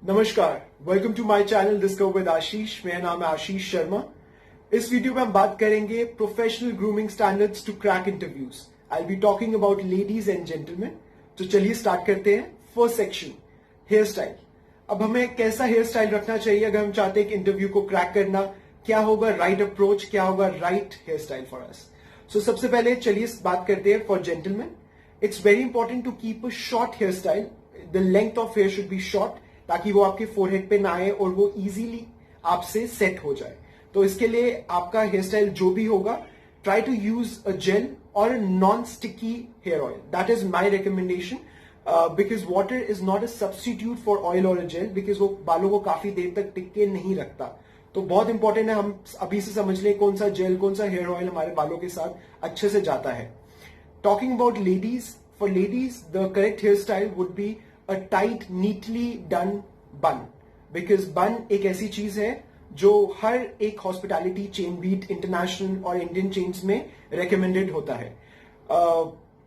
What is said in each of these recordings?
नमस्कार, welcome to my channel discover with Ashish. मेरा नाम है आशीष शर्मा। इस वीडियो में हम बात करेंगे professional grooming standards to crack interviews. I will be talking about ladies and gentleman. तो चलिए स्टार्ट करते हैं। First section, hair style. अब हमें कैसा हेयर स्टाइल रखना चाहिए अगर हम चाहते हैं कि इंटरव्यू को क्रैक करना? क्या होगा राइट अप्रोच, क्या होगा right hairstyle for us? So सबसे पहले चलिए बात करते हैं for gentleman. It's very important to keep a short hairstyle. The length of hair should be short, ताकि वो आपके फोरहेड पे ना आए और वो इजीली आपसे सेट हो जाए। तो इसके लिए आपका हेयर स्टाइल जो भी होगा, try to use a gel और non sticky hair oil. That is my recommendation, because water is not a substitute for oil और अ जेल, बिकॉज वो बालों को काफी देर तक टिक के नहीं रखता। तो बहुत इंपॉर्टेंट है हम अभी से समझ लें कौन सा जेल, कौन सा हेयर ऑयल हमारे बालों के साथ अच्छे से जाता है। Talking about ladies, for ladies, the correct hairstyle would be a tight, neatly done bun. Because bun एक ऐसी चीज है जो हर एक हॉस्पिटैलिटी चेन, बीट इंटरनेशनल और इंडियन चेन्स में recommended होता है।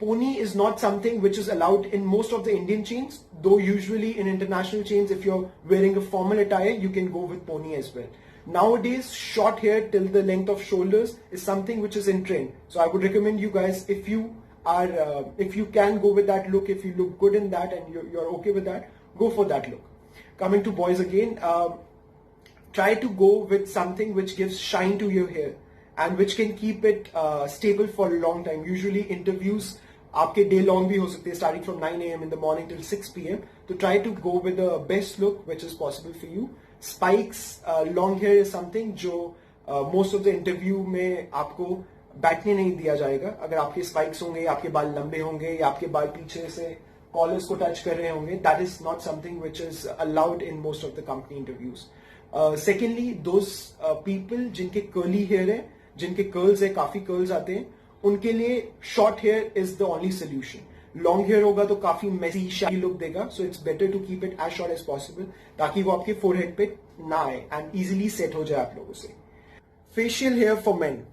Pony is not something which is allowed in most of the Indian chains, though usually in international chains, if you're wearing a formal attire, you can go with pony as well. Nowadays, short hair till the length of shoulders is something which is in trend. So I would recommend you guys, if you can go with that look, if you look good in that and you're okay with that, go for that look. Coming to boys again, try to go with something which gives shine to your hair and which can keep it stable for a long time. Usually interviews आपके day long भी हो सकते हैं, starting from 9 a.m. in the morning till 6 p.m. तो try to go with the best look which is possible for you. Spikes, long hair is something जो most of the interview में आपको बैठने नहीं दिया जाएगा। अगर आपके स्पाइक्स होंगे, आपके बाल लंबे होंगे या आपके बाल पीछे से कॉलर्स को टच कर रहे होंगे, that is not something which is allowed in most of the company interviews. Secondly, those people जिनके कर्ली हेयर है, जिनके कर्ल्स है, काफी कर्ल्स आते हैं, उनके लिए short hair is the only solution. Long hair होगा तो काफी मेसी शाई लुक देगा, so it's better to keep it as short as possible, ताकि वो आपके फोरहेड पे ना आए एंड इजिली सेट हो जाए आप लोगों से। Facial here for main.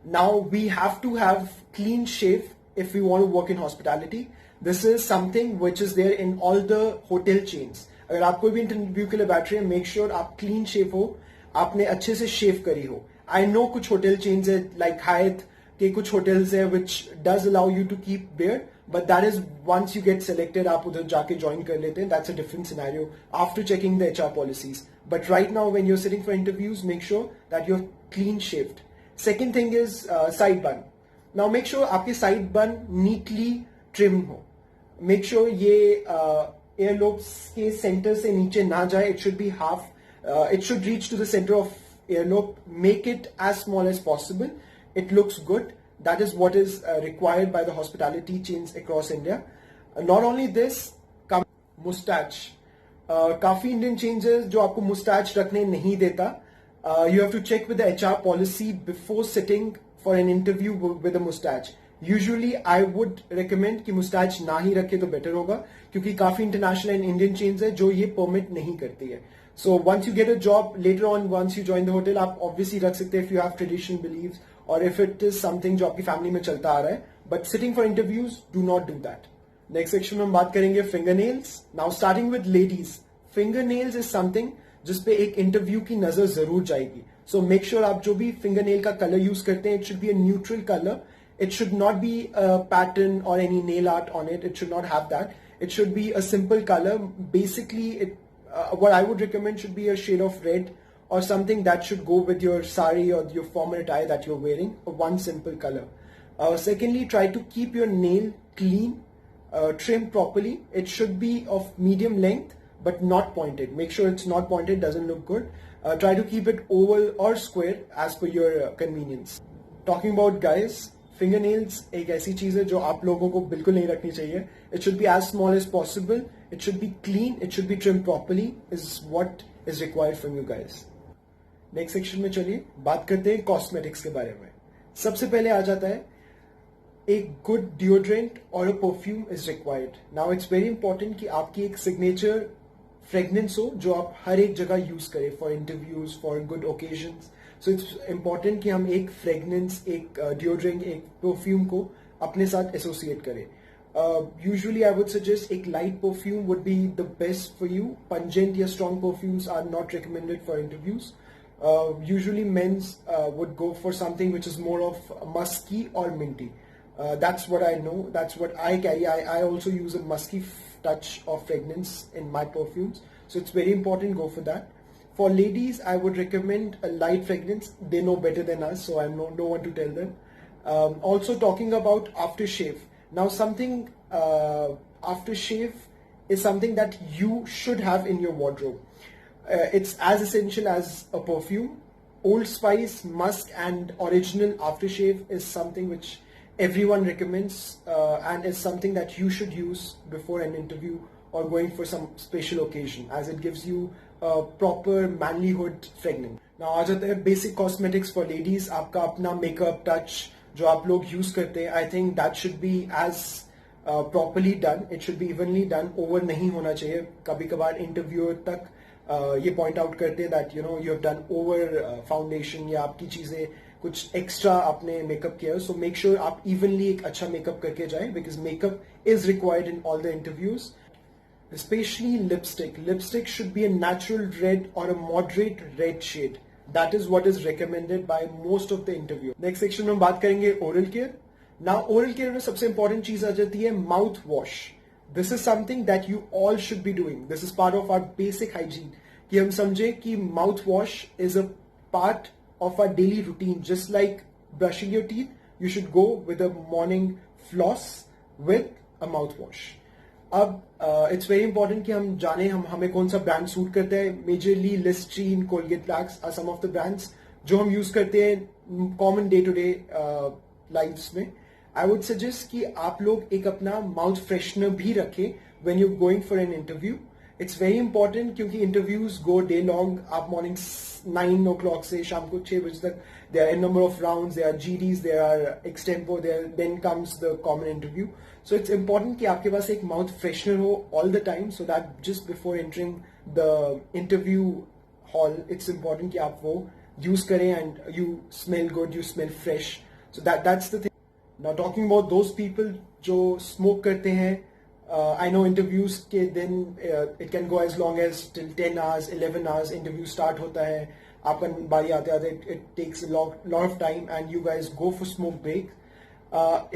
Now we have to have clean shave if we want to work in hospitality. This is something which is there in all the hotel chains. अगर आप कोई भी interview के लिए बैठ रहे हैं, मेक श्योर आप क्लीन शेव हो, आपने अच्छे से शेव करी हो। आई नो कुछ होटल चेन्स है लाइक हायत के, कुछ होटल्स है which does allow you to keep beard, but that is once you get selected आप उधर जाके ज्वाइन कर लेते हैं, that's a different scenario after checking the HR policies. But right now when you are sitting for interviews, make sure that you are clean shaved. Second thing is side bun. Now make sure आपके side bun neatly trimmed हो. Make sure ये earlobes के center से नीचे ना जाए. It should be half. It should reach to the center of earlobe. Make it as small as possible. It looks good. That is what is required by the hospitality chains across India. Not only this, mustache. काफी Indian chains है जो आपको mustache रखने नहीं देता. You have to check with the HR policy before sitting for an interview with a mustache. Usually, I would recommend कि mustache ना ही रखे तो better होगा, क्योंकि काफी international and Indian chains है जो ये permit नहीं करती है. So once you get a job later on, once you join the hotel, आप obviously रख सकते हैं if you have traditional beliefs or if it is something जो आपकी family में चलता आ रहा है. But sitting for interviews, do not do that. Next section में हम बात करेंगे fingernails. Now starting with ladies, fingernails is something जिसपे एक इंटरव्यू की नजर जरूर जाएगी. सो मेक श्योर आप जो भी फिंगर नेल का कलर यूज करते हैं, it should be a neutral colour. It should not be a pattern और any nail art on it. It should not have that. It should be a simple colour. Basically it what I would recommend should be a shade of red or something that should go with your sari or your formal attire that you're wearing. One simple color. Secondly, try to keep your nail clean, trimmed properly. It should be of medium length but not pointed. Make sure it's not pointed, doesn't look good. Try to keep it oval or square as per your convenience. Talking about guys, fingernails एक ऐसी चीज है जो आप लोगों को बिल्कुल नहीं रखनी चाहिए. It should be as small as possible. It should be clean. It should be trimmed properly. Is what is required from you guys. Next section में चलिए बात करते हैं कॉस्मेटिक्स के बारे में. सबसे पहले आ जाता है एक गुड डिओड्रेंट और अ perfume is required. Now it's very important कि आपकी एक सिग्नेचर फ्रेग्रेंस हो जो आप हर एक जगह यूज करें for interviews, for good occasions. So it's important कि हम एक फ्रेग्रेंस, एक डिओड्रेंट, एक परफ्यूम को अपने साथ एसोसिएट करें. Usually I would suggest a light perfume would be the best for you. Pungent or strong perfumes are not recommended for interviews. Usually men's would go for something which is more of musky or minty. That's what I know. That's what I carry. I also use a musky touch of fragrance in my perfumes. So it's very important, go for that. For ladies, I would recommend a light fragrance. They know better than us, so I'm no one to tell them. Also talking about aftershave. Now something, aftershave is something that you should have in your wardrobe. It's as essential as a perfume. Old Spice, Musk and original aftershave is something which everyone recommends and is something that you should use before an interview or going for some special occasion, as it gives you a proper manlyhood fragrance. Now आ जाते हैं basic cosmetics for ladies. आपका अपना makeup touch जो आप लोग use करते हैं, I think that should be as properly done. It should be evenly done. Over नहीं होना चाहिए. कभी कभार interviewer तक ये point out करते हैं that you have done over foundation या आपकी चीजें कुछ एक्स्ट्रा आपने मेकअप किया. सो मेक श्योर आप इवनली एक अच्छा मेकअप करके जाए, because makeup is required in all the interviews. Especially lipstick. Lipstick should be a natural red or a moderate red shade. That is what is recommended by most of the interview. Next section में हम बात करेंगे oral care. Now oral care में सबसे important चीज आ जाती है mouth wash. This is something that you all should be doing. This is part of our basic hygiene. कि हम समझे कि mouth wash is a part of our daily routine. Just like brushing your teeth, you should go with a morning floss with a mouthwash. अब it's very important कि हम जाने हमें कौन सा ब्रांड सूट करता है. मेजरली लिस्ट्रीन, कोलगेट ब्लैक्स are some of the brands जो हम यूज करते हैं common day to day lifes में. आई वुड सजेस्ट कि आप लोग एक अपना माउथ फ्रेशनर भी रखें when you going for an interview. It's very important क्योंकि इंटरव्यूज गो डे लॉन्ग. आप मॉर्निंग 9 o'clock से शाम को 6 बजे तक there are a number of rounds, there are GDs, there are extempo, then comes the common interview. So it's important कि आपके पास एक mouth freshener हो all the time, so that just before entering the interview hall, it's important कि आप वो use करें and you smell good, you smell fresh. So that's the thing. Now talking about those people जो smoke करते हैं, I know interviews के दिन it can go as long as till 10 hours, 11 hours. Interview start होता है, आपका बारी आते आते it takes a lot of time and you guys go for smoke break.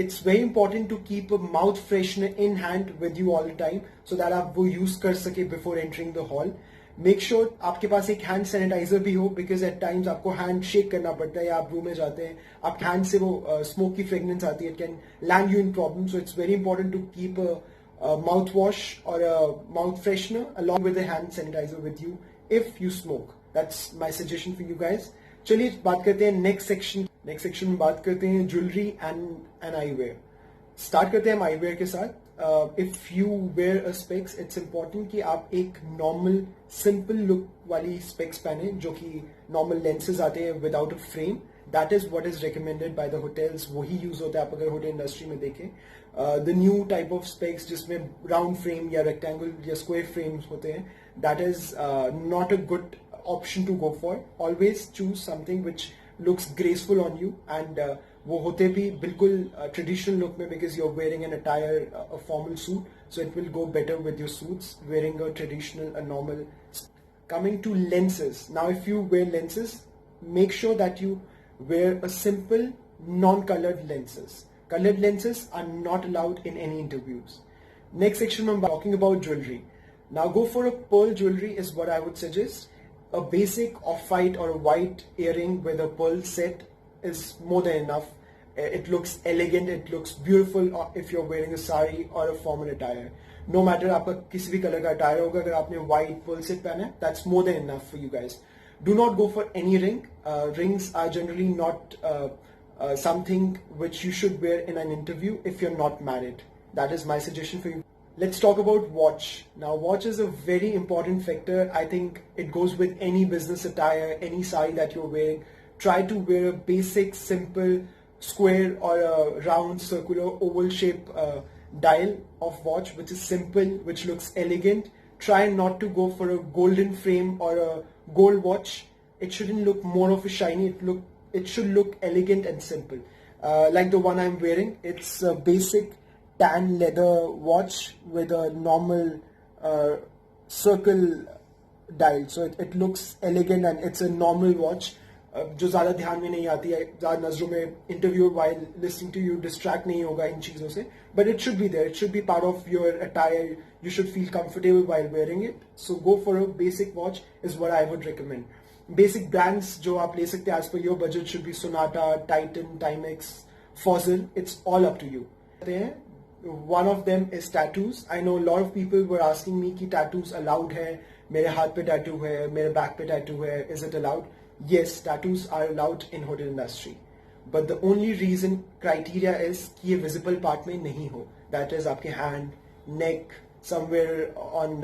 It's very important to keep a mouth freshener in hand with you all the time so that आप वो use कर सके before entering the hall. Make sure आपके पास एक hand sanitizer भी हो, because at times आपको hand shake करना पड़ता है या आप रूम में जाते हैं, आप hand से वो smoke की fragrance आती है, it can land you in problems. So it's very important to keep a mouthwash or a mouth freshener along with a hand sanitizer with you if you smoke. That's my suggestion for you guys. चलिए बात करते हैं next section में बात करते हैं jewelry and eyewear. Start करते हैं हम eyewear के साथ. If you wear a specs, it's important कि आप एक normal simple look वाली specs पहने जो कि normal lenses आते हैं without a frame. That is what is recommended by the hotels. वही use होता है आप अगर hotel industry में देखें. The new type of specs जिसमें round frame या rectangle या square frames होते हैं, that is not a good option to go for. Always choose something which looks graceful on you and वो होते भी बिल्कुल traditional look में, because you're wearing an attire, a formal suit, so it will go better with your suits wearing a traditional, a normal. Coming to lenses. Now if you wear lenses, make sure that you wear a simple non-colored lenses. Colored lenses are not allowed in any interviews. Next section I'm talking about jewelry. Now go for a pearl jewelry is what I would suggest. A basic off-white or a white earring with a pearl set is more than enough. It looks elegant, it looks beautiful if you're wearing a sari or a formal attire. No matter आपका किसी भी colour का attire होगा, अगर आपने white pearl set पहना है, that's more than enough for you guys. Do not go for any ring. Rings are generally not something which you should wear in an interview if you're not married. That is my suggestion for you. Let's talk about watch. Now watch is a very important factor. I think it goes with any business attire, any sari that you're wearing. Try to wear a basic, simple, square or a round, circular, oval shape dial of watch which is simple, which looks elegant. Try not to go for a golden frame or a gold watch. It shouldn't look more of a shiny. It should look elegant and simple. Like the one I'm wearing, it's a basic tan leather watch with a normal circle dial, so it looks elegant and it's a normal watch जो ज़्यादा ध्यान में नहीं आती है, ज़्यादा नजरों में interview while listening to you distract नहीं होगा इन चीज़ों से, but it should be there, it should be part of your attire, you should feel comfortable while wearing it, so go for a basic watch is what I would recommend. Basic brands जो आप ले सकते हैं as per your budget should be Sonata, Titan, Timex, Fossil, it's all up to you. One of them is tattoos. I know a lot of people were asking me कि tattoos allowed है, मेरे हाथ पे tattoo है, मेरे back पे tattoo है, is it allowed? Yes, tattoos are allowed in hotel industry, but the only reason criteria is कि ये visible part में नहीं हो. That is आपके hand, neck, somewhere on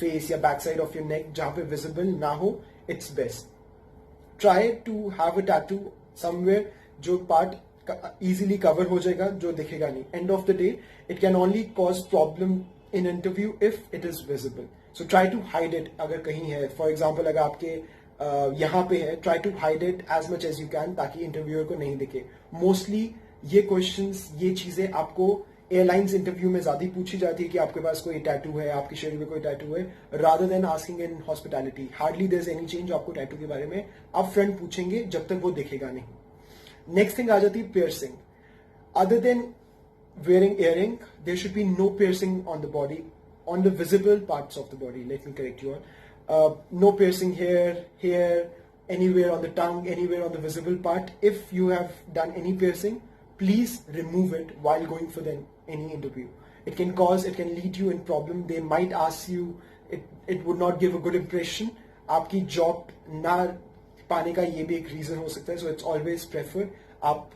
face या back side of your neck जहाँ पे visible ना हो, it's best. Try to have a tattoo somewhere जो part easily cover हो जाएगा, जो दिखेगा नहीं. End of the day, it can only cause problem in interview if it is visible. So try to hide it अगर कहीं है. For example, अगर आपके यहाँ पे है, try to hide it as much as you can ताकि interviewer को नहीं दिखे. Mostly ये क्वेश्चंस, ये चीजें आपको एयरलाइंस इंटरव्यू में ज्यादा पूछी जाती है कि आपके पास कोई टैटू है, आपके शरीर में कोई टैटू है, rather than asking in hospitality. Hardly there's any change आपको टैटू के बारे में up front पूछेंगे जब तक वो दिखेगा नहीं. Next thing आ जाती है piercing. Other than wearing earring, there should be no piercing on the body, on the visible parts of the body. Let me correct you all. No piercing here, here, anywhere on the tongue, anywhere on the visible part. If you have done any piercing, please remove it while going for any interview. It can lead you in problem. They might ask you, it would not give a good impression. आपकी job ना पाने का ये भी एक reason हो सकता है. सो इट्स ऑलवेज प्रेफर आप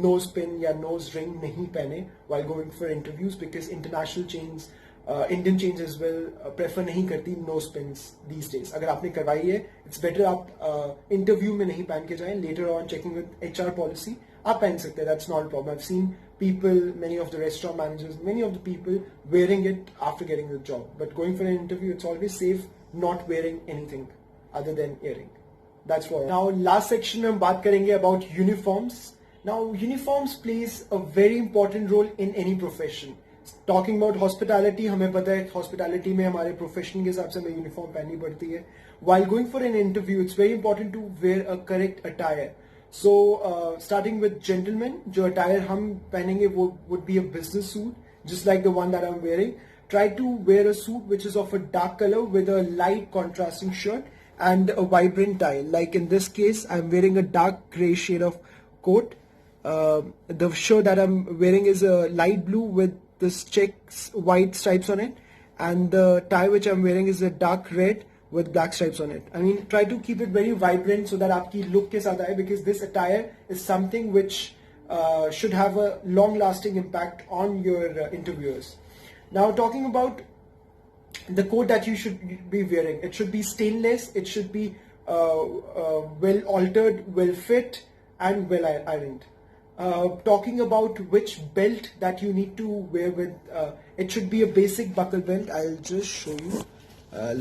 नोज पिन या नोज रिंग नहीं पहने while going for interviews, because international chains, Indian chains as well prefer नहीं करती नोज पिन्स these days. अगर आपने करवाई है, इट्स बेटर आप इंटरव्यू में नहीं पहन के जाएं. Later on checking with HR policy आप पहन सकते हैं, that's not a problem. I've seen people, many of the restaurant managers, many of the people wearing it after getting the job. But going for an interview, it's always safe not wearing anything other than earring. That's why. Now, last section में हम बात करेंगे about uniforms. Now, uniforms plays a very important role in any profession. Talking about hospitality, हमें पता है hospitality में हमारे profession के हिसाब से हमें uniform पहननी पड़ती है. While going for an interview, it's very important to wear a correct attire. So, starting with gentlemen, जो attire हम पहनेंगे वो would be a business suit, just like the one that I'm wearing. Try to wear a suit which is of a dark color with a light contrasting shirt and a vibrant tie. Like in this case, I'm wearing a dark gray shade of coat. The shirt that I'm wearing is a light blue with this checks white stripes on it, and the tie which I'm wearing is a dark red with black stripes on it. I mean, try to keep it very vibrant so that आपकी look के साथ आए, because this attire is something which should have a long-lasting impact on your interviewers. Now, talking about the coat that you should be wearing, it should be stainless, it should be well altered, well fit, and well ironed. Talking about which belt that you need to wear with, it should be a basic buckle belt. I'll just show you.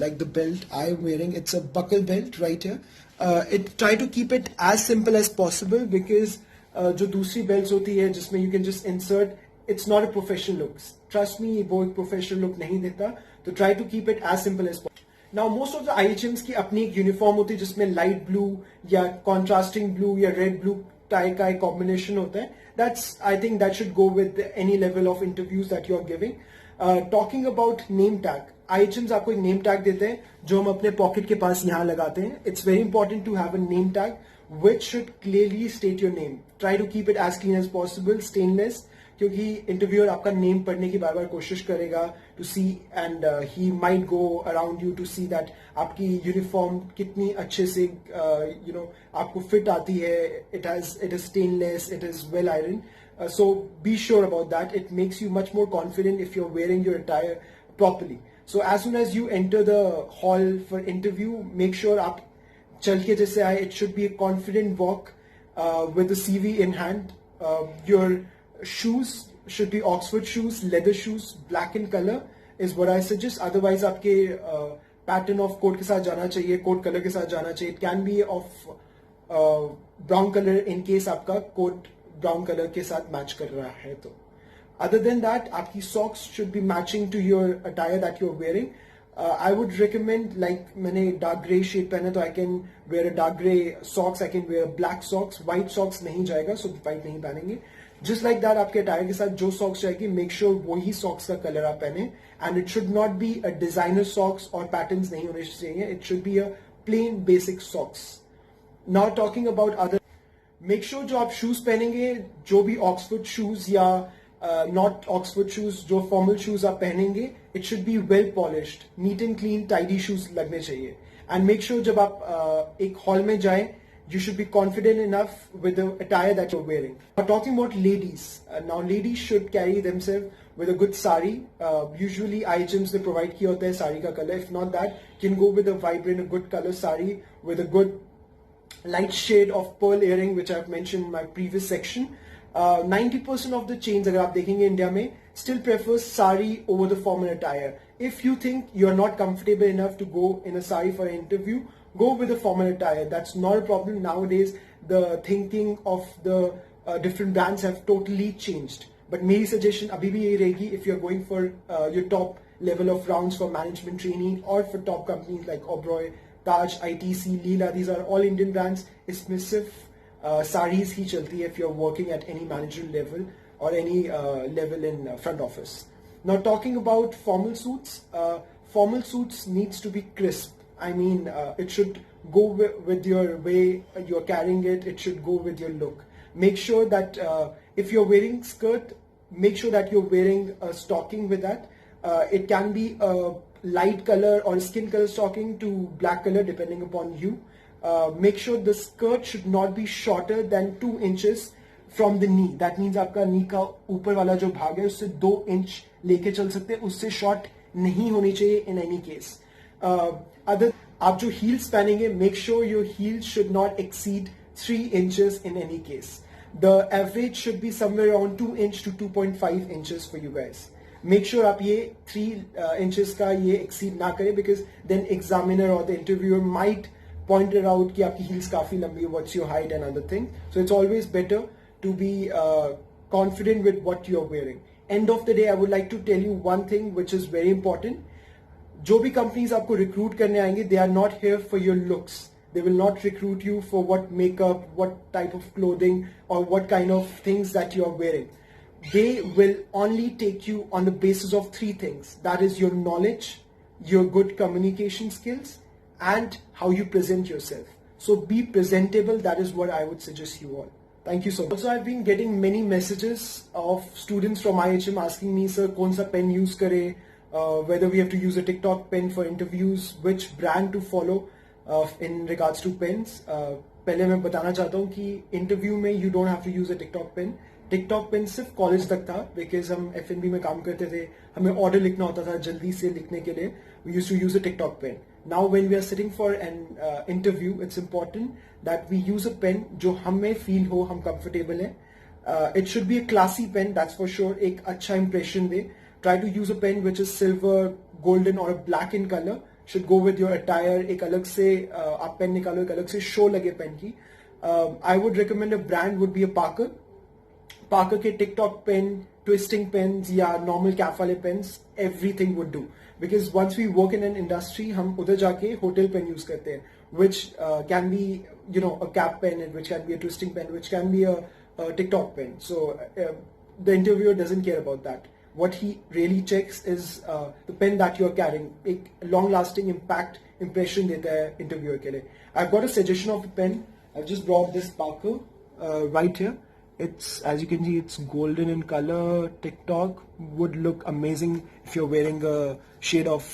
Like the belt I'm wearing, it's a buckle belt right here. Try to keep it as simple as possible, because जो दूसरी belts होती है जिसमें you can just insert, it's not a professional look. Trust me, वो एक professional look नहीं देता. तो try to keep it as simple as possible. Now, most of the IHMs की अपनी एक यूनिफॉर्म होती है जिसमें light blue या contrasting blue या red blue tie का एक combination होता है. I think that should go with any level of interviews that you are giving. Talking about name tag, IHMs आपको एक name tag देते हैं जो हम अपने pocket के पास यहाँ लगाते हैं. It's very important to have a name tag which should clearly state your name. Try to keep it as clean as possible, stainless, क्योंकि इंटरव्यूअर आपका नेम पढ़ने की बार बार कोशिश करेगा to see, and he might go around you to see that आपकी uniform कितनी अच्छे से आपको फिट आती है. It is stainless, it is well iron. So be sure about that. It makes you much more confident if you're wearing your attire properly. So as soon as you enter the hall for interview, make sure आप चल के जैसे आए. It should be a confident walk with the CV in hand. Your shoes should be Oxford shoes, leather shoes, black in color is what I suggest. Otherwise आपके pattern of coat के साथ जाना चाहिए, coat color के साथ जाना चाहिए. It can be of brown color in case आपका coat brown color के साथ match कर रहा है तो. Other than that, आपकी socks should be matching to your attire that you're wearing. I would recommend, like मैंने dark grey shade पहना तो I can wear a dark grey socks, I can wear black socks, white socks नहीं जाएगा, so white नहीं पहनेंगे. Just like that, आपके attire के साथ जो socks जाएगी, make sure वही socks का color आप पहने, and it should not be a designer socks और patterns नहीं होने चाहिए. It should be a plain basic socks. Now talking about other, make sure जो आप shoes पहनेंगे, जो भी Oxford shoes या not Oxford shoes, जो formal shoes आप पहनेंगे, it should be well polished, neat and clean, tidy shoes लगने चाहिए. And make sure जब आप एक hall में जाएं, you should be confident enough with the attire that you're wearing. Now talking about ladies, now ladies should carry themselves with a good sari. Usually IHMs they provide किया होता है sari का color. If not that, you can go with a vibrant, a good color sari with a good light shade of pearl earring, which I've mentioned in my previous section. 90% of the chains अगर आप देखेंगे India में still prefers sari over the formal attire. If you think you're not comfortable enough to go in a sari for an interview, go with a formal attire. That's not a problem. Nowadays the thinking of the different brands have totally changed. But मेरी suggestion अभी भी यही रहेगी, if you're going for your top level of rounds for management training or for top companies like Oberoi, Taj, ITC, Leela, these are all Indian brands. इसमें सिर्फ saris ही चलती है if you're working at any managerial level or any level in front office. Now talking about formal suits needs to be crisp. I mean, it should go with your way you're carrying it. It should go with your look. Make sure that if you're wearing skirt, make sure that you're wearing a stocking with that. It can be a light color or skin color stocking to black color depending upon you. Make sure the skirt should not be shorter than 2 inches from the knee. That means आपका knee का ऊपर वाला जो भाग है उससे 2 inch लेके चल सकते हैं, उससे short नहीं होनी चाहिए in any case. आप जो heels पहनेंगे, make sure your heels should not exceed 3 inches in any case. The average should be somewhere around 2 inch to 2.5 inches for you guys. Make sure आप ये 3 inches का ये exceed ना करें, because then examiner or the interviewer might pointed out कि आपकी heels काफी लंबी है, what's your height and other thing. So it's always better to be confident with what you're wearing. End of the day, I would like to tell you one thing which is very important. जो भी companies आपको recruit करने आएंगे, they are not here for your looks. They will not recruit you for what makeup, what type of clothing or what kind of things that you are wearing. They will only take you on the basis of 3 things. That is your knowledge, your good communication skills, and how you present yourself. So be presentable. That is what I would suggest you all. Thank you so much. Also, I've been getting many messages of students from IHM asking me, sir, कौन सा pen use करे, whether we have to use a TikTok pen for interviews, which brand to follow in regards to pens. पहले मैं बताना चाहता हूँ कि interview में you don't have to use a TikTok pen. TikTok pen सिर्फ college तक था, because हम F&B में काम करते थे, हमें ऑर्डर लिखना होता था जल्दी से लिखने के लिए. We used to use a TikTok pen. Now when we are sitting for an interview, it's important that we use a pen जो हमें feel हो, हम comfortable है. It should be a classy pen, that's for sure. एक अच्छा impression they. Try to use a pen which is silver, golden or a black in color. Should go with your attire. एक अलग से आप pen निकालो, एक अलग से show लगे pen की. I would recommend a brand would be a Parker. Parker के TikTok pen, twisting pens या normal cap वाले pens, everything would do. Because once we work in an industry, हम उधर जाके hotel pen use करते हैं, which can be, you know, a cap pen, which can be a twisting pen, which can be a TikTok pen. So the interviewer doesn't care about that. What he really checks is the pen that you are carrying. एक long-lasting impact impression देता है interviewer के लिए. I've got a suggestion of a pen. I've just brought this Parker right here. It's, as you can see, it's golden in color. TikTok would look amazing if you're wearing a shade of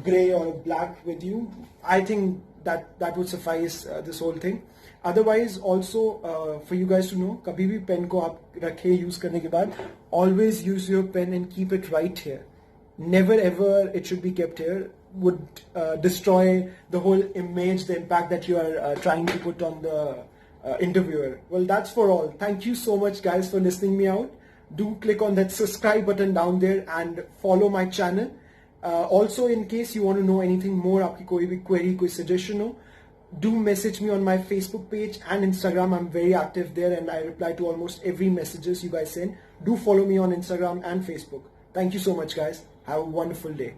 gray or black with you. I think that would suffice this whole thing. Otherwise, also for you guys to know, कभी भी pen को आप रखे use करने के बाद, always use your pen and keep it right here. Never ever it should be kept here. Would destroy the whole image, the impact that you are trying to put on the interviewer. Well, that's for all. Thank you so much guys for listening me out. Do click on that subscribe button down there and follow my channel. Also, in case you want to know anything more, आपकी कोई भी query, कोई suggestion हो, Do message me on my Facebook page and Instagram. I'm very active there and I reply to almost every messages you guys send. Do follow me on Instagram and Facebook. Thank you so much, guys. Have a wonderful day.